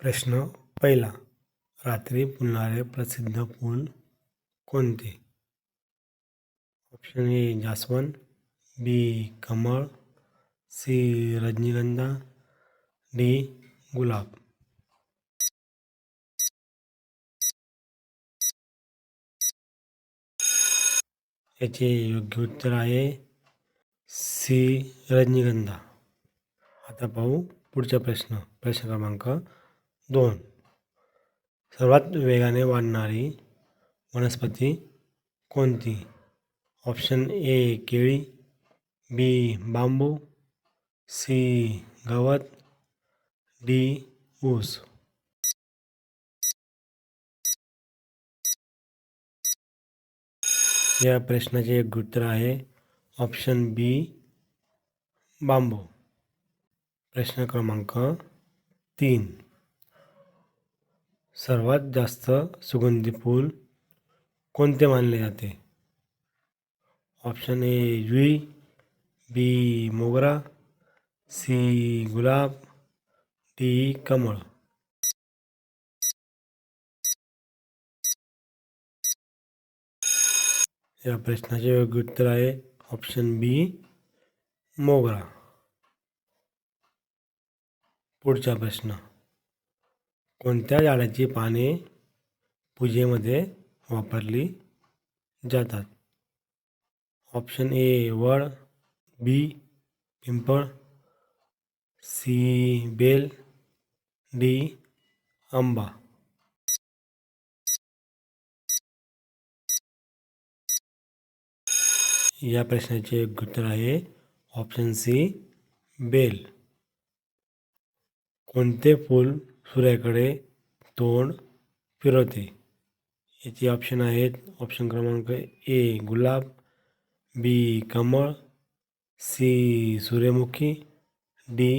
प्रश्न पहिला. रात्री फुलणारे प्रसिद्ध फूल कोणते? ऑप्शन ए जास्वंद, बी कमळ, सी रजनीगंधा, डी गुलाब. याचे योग्य उत्तर आहे सी रजनीगंधा. आता पाहू पुढचा प्रश्न. प्रश्न क्रमांक 2. सर्वात वेगाने वाढणारी वनस्पती कोणती? ऑप्शन ए केळी, बी बांबू, सी गवत, डी ऊस. या प्रश्नाचे योग्य उत्तर आहे ऑप्शन बी बांबू. प्रश्न क्रमांक 3. सर्वात जास्त सुगंधी फूल कोणते मानले जाते? ऑप्शन ए जुई, बी मोगरा, सी गुलाब, डी कमळ. या प्रश्नाचे योग्य उत्तर आहे ऑप्शन बी मोगरा. पुढचा प्रश्न. कोणत्या झाडाची पाने पूजेमध्ये वापरली जातात? ऑप्शन ए वड, बी पिंपळ, सी बेल, डी आंबा. या प्रश्नाचे योग्य उत्तर आहे ऑप्शन सी बेल. कोणते फूल सूर्याकडे तोंड फिरवते? याची ऑप्शन आहेत. ऑप्शन क्रमांक ए गुलाब, बी कमळ, सी सूर्यमुखी, डी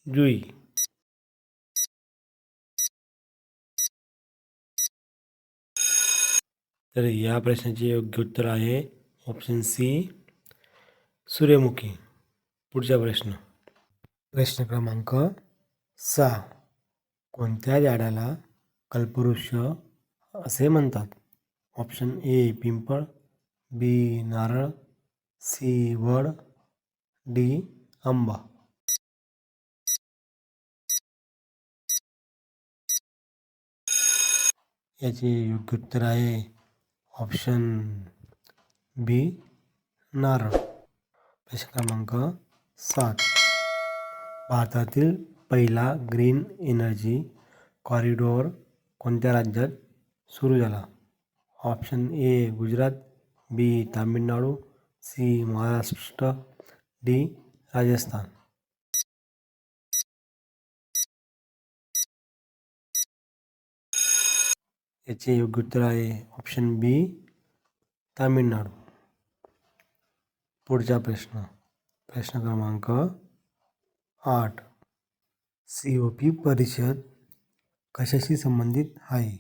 जुई. तर या प्रश्नाचे योग्य उत्तर आहे ऑप्शन सी सूर्यमुखी. पुढचा प्रश्न. प्रश्न क्रमांक 6. कोणत्या झाडाला कल्पवृक्ष असे म्हणतात? ऑप्शन ए पिंपळ, बी नारळ, सी वड, डी आंबा. याचे योग्य उत्तर आहे ऑप्शन बी नारळ. प्रश्न क्रमांक 7. भारतातील पहिला ग्रीन एनर्जी कॉरिडॉर कोणत्या राज्यात सुरू झाला? Option A Gujarat, B Tamil Nadu, C Maharashtra, D Rajasthan. याचे योग्य उत्तर आहे ऑप्शन बी तामिळनाडू. पुढचा प्रश्न. प्रश्न क्रमांक 8. COP परिषद कशाशी संबंधित आहे?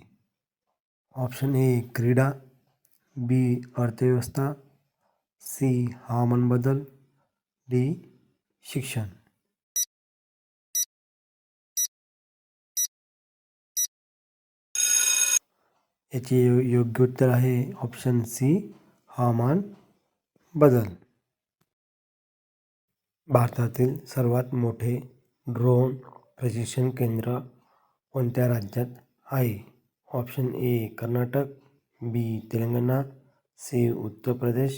ऑप्शन ए क्रीडा, बी अर्थव्यवस्था, सी हवामान बदल, डी शिक्षण. याचे योग्य उत्तर आहे ऑप्शन सी हवामान बदल. भारतातील सर्वात मोठे ड्रोन प्रशिक्षण केंद्र कोणत्या राज्यात आहे? Option A Karnataka, B Telangana, C Uttar Pradesh,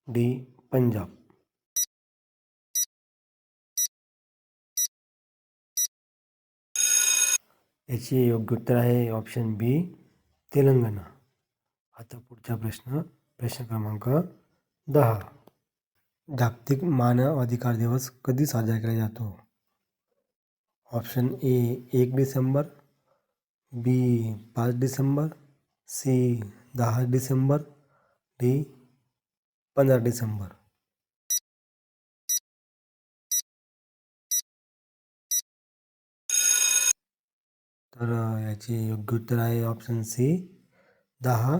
D Punjab. याचे योग्य उत्तर आहे ऑप्शन बी तेलंगणा. आता पुढचा प्रश्न. प्रश्न क्रमांक 10. जागतिक मानव अधिकार दिवस कधी साजरा केला जातो? Option A 1 December, B 5 December, C 10 December, D 15 December. तर याचे योग्य उत्तर आहे ऑप्शन सी 10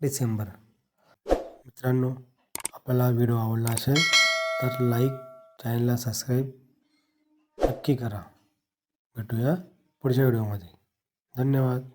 डिसेंबर. मित्रांनो, आपल्याला व्हिडिओ आवडला असेल तर लाईक, चॅनलला सबस्क्राईब नक्की करा. भेटूया पुढच्या व्हिडिओमध्ये. धन्यवाद.